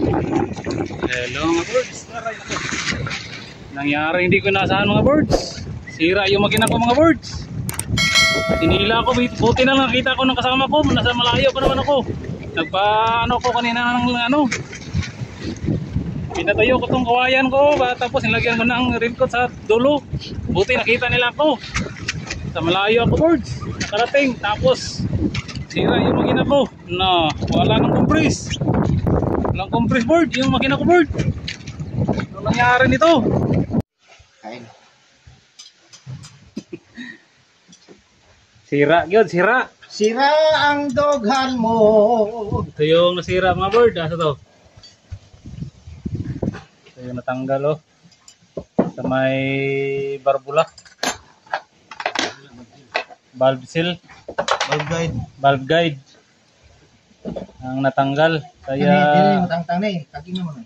Hello mga birds. Nangyari hindi ko naasahan mga birds. Sira yung makina ko mga birds. Sinila ko, buti na lang nakita ko ng kasama ko. Nasa malayo pa naman ako. Nagpa-ano ko kanina ng ano. Pinatayo ko tong kawayan ko. Tapos nilagyan ko ng raincoat sa dulo. Buti nakita nila ako. Sa malayo ako birds. Nakarating. Tapos sira yung makina ko. Na wala nang compress. Walang compress board yung makina ko bird. Ano nangyari nito? Kain. Sira yun, sira. Sira ang doghan mo. Ito yung nasira mga bird. Asa to? Ito yung natanggal oh. Sa may barbula. Valve seal. Valve guide. Ang natanggal. Kaya Ini matang-tang nih, kaki mo na.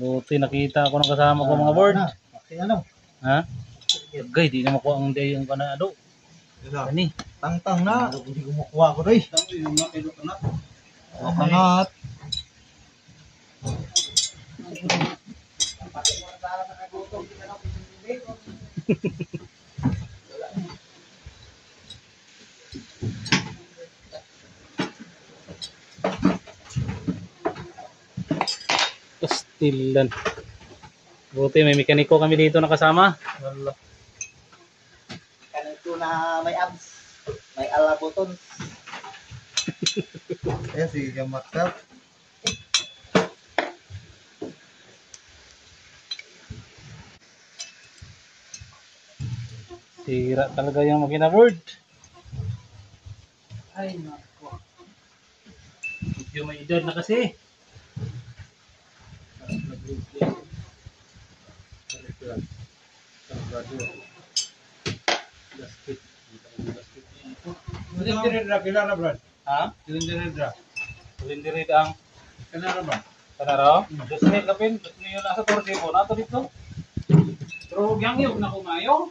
buti nakita ako ng kasama ko mga bird. Kasi ano? Ha? Gay, di na makuha ang day yung kanado. Ani? Tang-tang na. Hindi ko makuha ko rin. Kanat. Stilan. Buti may mekaniko kami dito nakasama. Wala. Kanito na may abs. May alabuton. Eh, sige ka makap. Sira talaga yung makina board. Ay nako. Medyo may edad na kasi. Kilala Brad. Ha? Silindiridra. Silindirid ang Kilala ba? kanaro. Just may kapin, niyo nasa torke po nato dito. Pero yang yung na kumayo.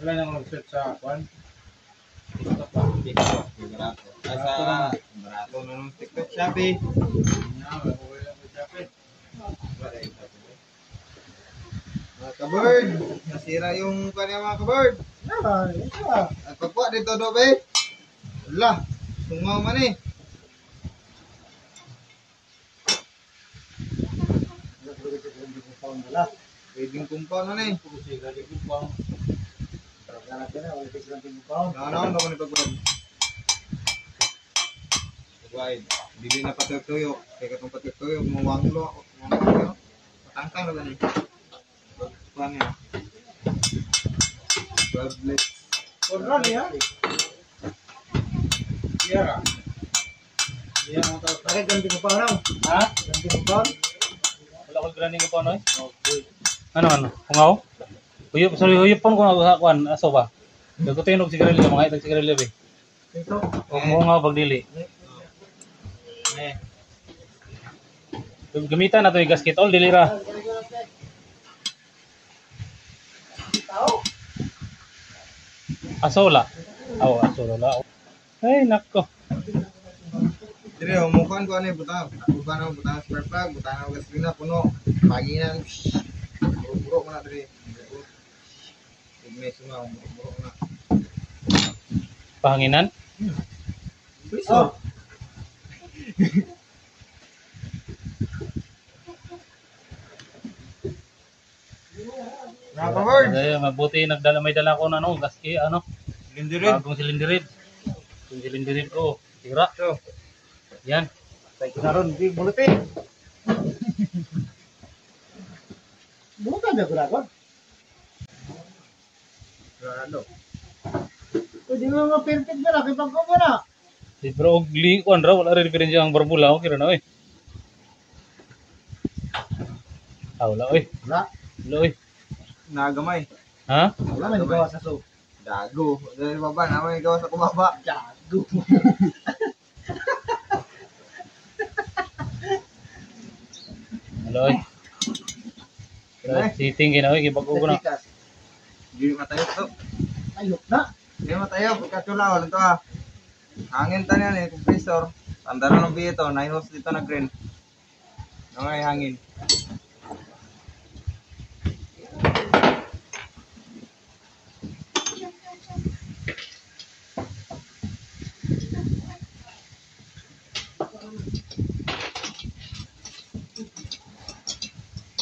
Wala nang mag-set sa kwan. Barato na ng TikTok Shopee. Mga kabird, nasira yung kanya mga kabird. At pagpuwa dito dobe. Wala, tungaw man eh. Pwedeng kumpaw na eh. Ano naman ito bro? Wide. Bili na patuyok. Kaya katong patuyok, mawanglo ako. Patangtang na ba niya? Kuhan niya. 12 blades. Kurang niya? Iya. Iya mo tao. Bakit ganti mo pa raw? Ha? Ganti mo pa? Wala ko graning ko ano eh. Ano? Kungaw? Huyop, sorry, huyop pon ko naghakuan aso ba? Dagko tinog sigarilyo mga itag sigarilyo be. Ito. O nga pagdili. Gamitan na to yung gasket all dili ra. Asola. Asola. Ay nako. Dire, umukan ko ano yung butang. Butang ng spare plug, butang ng gasolina, puno. Paginan. Buro-buro mo na dire. May sungaw, buro na. Pahanginan? Oh. Nakaka-word. Ay, mabuti may dala ko na ano, gaski ano. Silindirid. Bagong silindirid. Yung silindirid ko, sira. So, Yan. tayo na ron, di bulutin. Bulutan na gulagod. Ano? Pwede mo ma-perfect na lang, ibang ko na. Si bro, kuan raw, wala rin diferensya ang barbula. Okay na, oy. Wala, oy. Wala. Wala, oy. Nagamay. Ha? Wala man gawa sa so. Dago. Dahil baba, naman gawa sa kumaba. Dago. Wala, oy. Sitting ginawa gibago ko na. Di matayo to. Ayok na. Di matayo pagkatula wala to ah. Hangin tanya ni compressor. Tandara ng biyo to, 9 watts dito na green. Nangay hangin.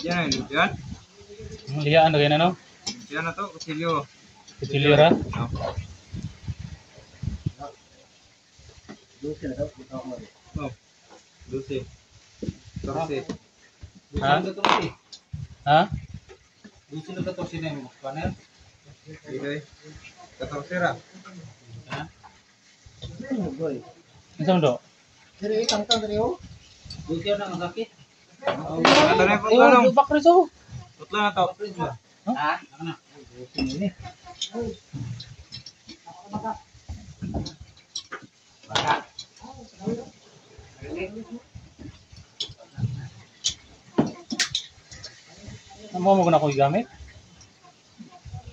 Yan, yan. Liyaan na kayo na no? Yan na to, kusilyo. Kutsilyo ra. Lusi na daw. Oh, 12. 14. Ha? Ha? Lusi na daw sila yung panel. Okay. 14 ra. Ha? Ano boy? Isa mo do? Dire tangtang dire oh. Lusi na ang sakit. Ito na yung Eh, putlanong. yung back rin so. Putla na to. Ha? Ano? Lusi ni. Baka. Amo mo na ko gamit.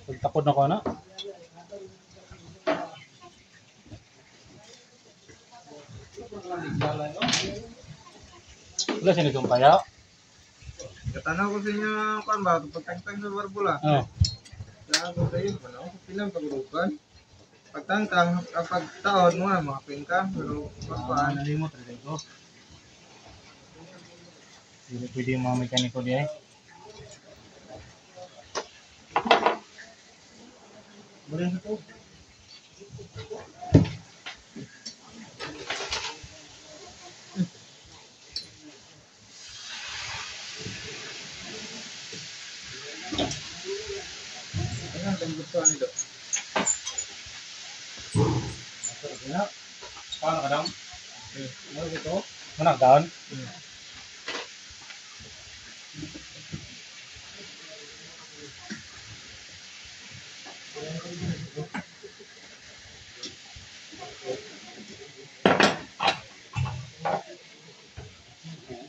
Pagtakod na ko na. Wala sini itong kaya. Katanaw ko sa inyo, kan ba? Pagtangtang sa barbula. Oh. Kaya ko sa iyo, ano? Pilang pagulukan. Pagtangtang, kapag taon mo na, makapin ka. Pero, magpaan. Nalimot rin ko. Hindi pwede yung mga mekaniko diya eh. Boleh na to. Ano ang gusto nito? Masarap na. Paano ka daw? Ano ito? Manak daon?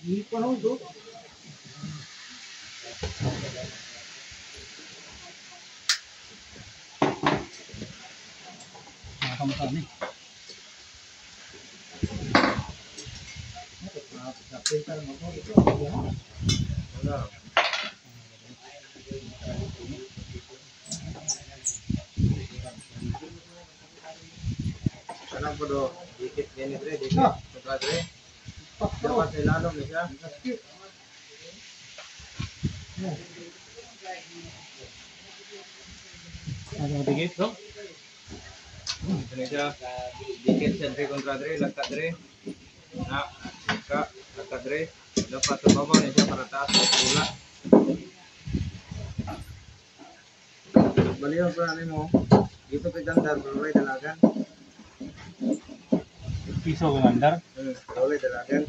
Hindi pa no do. Nakakamta ni. Napintar mo mo ito. Wala. Anak po do, dikit ganit re, dikit. Ah. Pagkat re. Dapat sa ilalong na siya. Ano mo tigit bro? Ito na siya. Dikit sa re kontra re, lagkat re. Na, lagkat re. Dapat sa baba na siya para taas sa pula. Baliw ko na mo. Dito kay Gandar, bulay dalagan. Piso ka mandar. Bulay dalagan.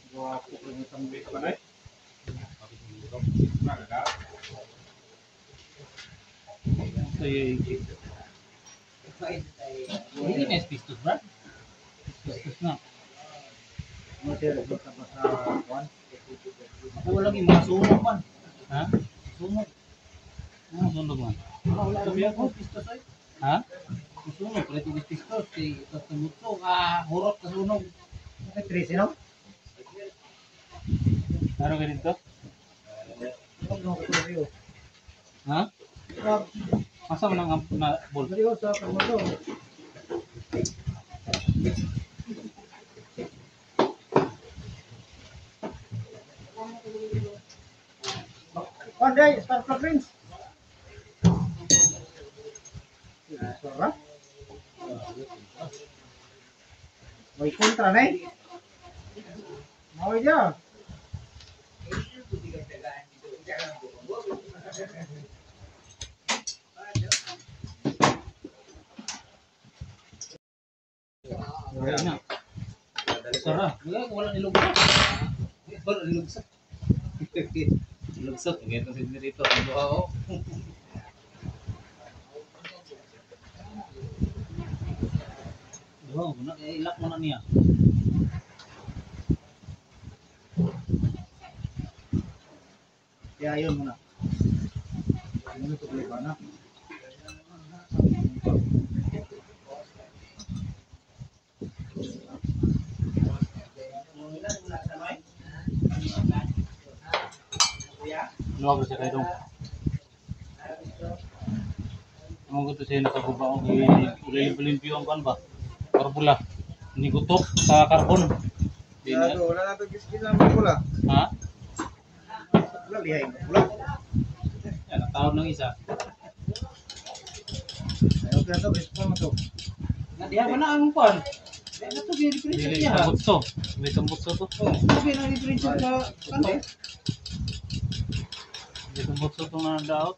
Guwapo ko ng tambi pa na. So yung hindi na pistos bro? Pistos na. Masir ito sa kwan. Wala lagi masunog man. Ha? Sunog. Ano sunog man? Wala lagi ako pistos ay. Ha? Sunog pala ito pistos kay ito sa muto hurot ka sunog. Ay 13 no? Naroon ka dito? Wag no ko riyo. Ha? Wag Asa mo nang na ball? riyo sa kamoto. Pandai, start plug rings. Suara. May kontra na eh. Mau aja. Wala na. Suara. Wala nilugsa. Wala nilugsa. Lugsot, ganito si dito ang duha ko. Duha mo na ilak mo na niya. Kaya yun muna. Ano ito ba na? Ano ako siya kayo dong? Ano ko ito siya nakaguba ko kay ulilimpyo ang kan ba? Karbula. Hindi gutok sa karbon. Wala na ito kiskis lang pula. Ha? Wala lihay. Wala. Yan, ang tawag ng isa. Ayaw kaya ito. Best pa mo ito. Nadiha ba na ang pan? Ano ito? Differential Dili, niya. sambot to. May sambot to to. Sabi na differential ka. Ano? May sambot to itong nandaot.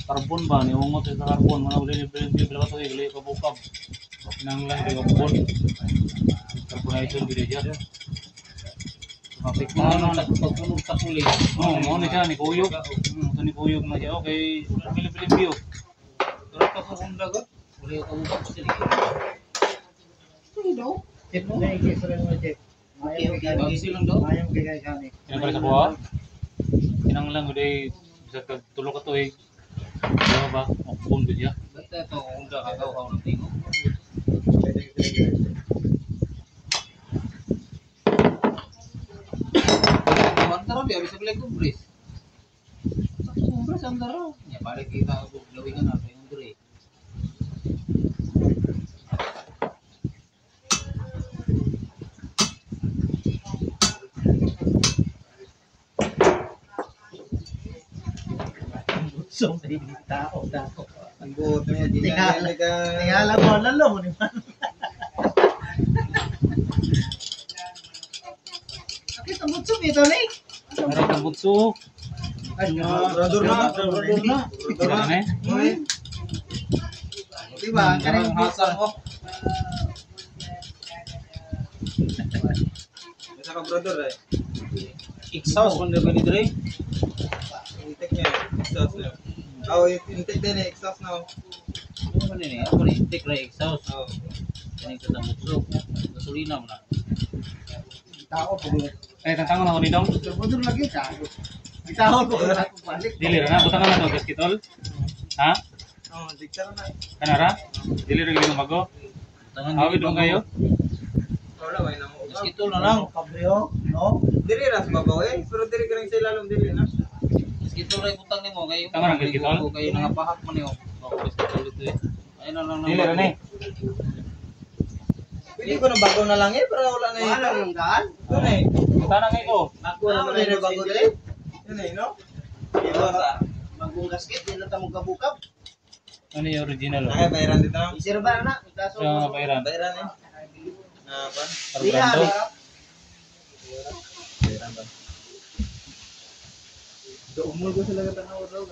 Karbon ba? Niungot sa karbon. Mga ulilimpyo bila ka ito. Igali ka bukab. Nang lang kayo karbon. Carbonization bila siya. Kapit mo ano na pagpunog sa kulit. Oo, mo ni siya ni Kuyog. Ito ni Kuyog na siya. Okay, Pilipilimpyo. Pero pa kung dagat. Wala yung kabukap sa liit. Ito daw. Chip mo? Naikis rin mo, Chip. Bagis lang daw. Ayaw magigay ka ni. Kinang sa buha. Kinang lang uday bisa tulog ka to eh. Ano ba? Okpon ba siya? Basta ito kung kagaw ka ng tingo. Antara dia bisa beli kumpris. Kumpris antara. Ya balik kita lawingan apa yang beri. So, tao. Ang buot niya, di Tingala mo, lalo mo ni man. Kita mo ito ni. Meron kang butso. Brother na. Kira na eh. Diba? Kanang hasan mo. Isa ka brother eh. Exhaust mo na ba ni Dre? Intake niya. Exhaust niya. Oh, intake din eh. Exhaust na. Ano ba nini? Ako ni intake na exhaust. Kaning sa mutso. Gasolina mo na. Tao po. Eh, tantangon ako ni Dong. Betul lagi kan. Tao ko na ako balik. Dili ra na. Butangan na to, gaskitol. Ha? Oh, diktar na. Kanara? Dili ra gili mago. Awid dong kayo. Wala may namo. Ito na lang kabryo, no? Diri ras babaw eh. Pero diri ka rin sa ilalom dili na. Ito ray utang nimo kayo. Tama ra gaskitol. Kayo nangapahak mo niyo. Ako ito eh. Ayun na lang. Dili ra ni. Pwede ko na bago na lang eh. Pero wala na eh. Wala nang daan. Ito na eh. Tanang kayo. Ako naman na bago dili. Yun eh, no? Magong gasket din na tamong kabukap. Ano yung original? Ay, bayaran dito na. Isir ba na? Kaso Yung bayaran. Bayaran eh. Apa? Carburando. Bayaran ba? Umul ko sila katanaw daw.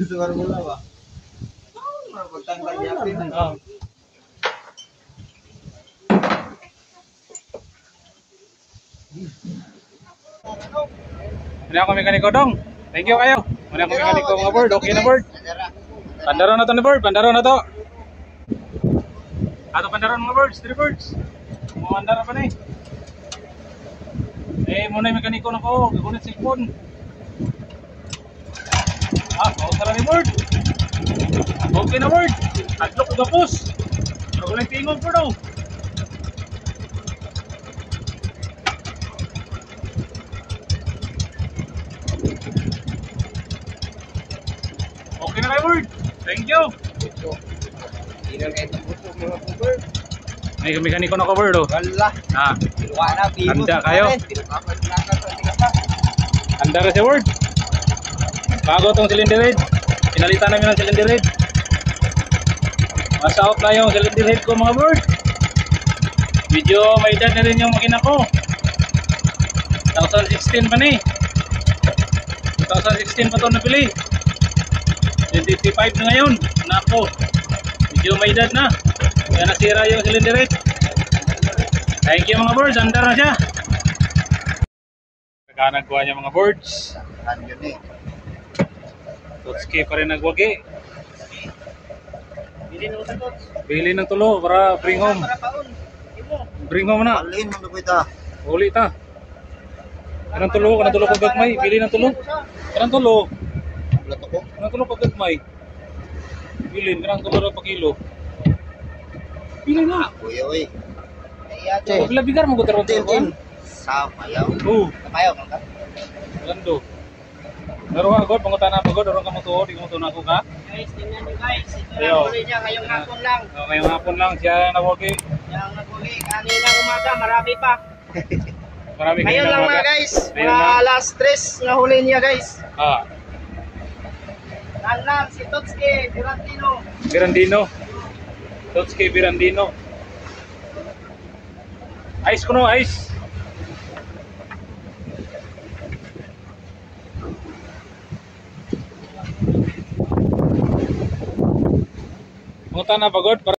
Suwar mo na ba? Pagtanggal yapin. Oh. Muna ako mekaniko dong. Thank you kayo. Muna ako mekaniko mga board. Okay na board. Pandaron na to ni board. Pandaron na to. Ato pandaron mga boards. 3 boards. Kumandara pa na eh. Eh muna yung mekaniko na ko. Gagunit sikpon. Mausara ni board. Okay na board. Adlok ko gapos. Pero walang tingog po daw. Okay na kayo, Word. Thank you. May mekaniko na ko, Word. Wala. Wala Handa kayo. Handa ka si Word. Bago itong cylinder head. Pinalitan namin ang cylinder head. Mas out na yung cylinder head ko, mga Word. Medyo may edad na rin yung makina ko. 2016 pa ni. 2016 pa ito nabili. 25 na ngayon. Nako. Medyo may edad na. Kaya nasira yung cylinder head. Thank you mga boards. Andar na siya. Nagkuha niya mga boards. Totski pa rin nagwagi. Bili ng tulo para bring home. Bring home na. Alin mo na po ito. Uli ta. Kanang tulo kag gagmay, pili ng tulo. Kanang tulo, Bulat ako. kanang tulo kag gagmay. Bilin kanang tulo ra pa kilo. Pili na. Kuya, oy. Che. Pila bigar mo gud ron Tin, tin. ko. Sa payaw. Oo, Kapayaw man ka. gando. Pero nga god pangutan na pagod ron ka mo tuod, di mo tuon ako ka. Guys, tingnan nyo guys. Ito Ayo. lang huli niya ngayong hapon lang. Ngayong hapon lang siya nawagi. Yang naghuli kanina umaga, marami pa. Marami Ngayon kayo lang nawaga. mga guys, Ngayon mga lang. alas 3 nga huli niya guys. Ah, Lanlan, si Totski, Durantino. Birandino. Totski Birandino. Ice kuno, ice. Pangutan na pagod.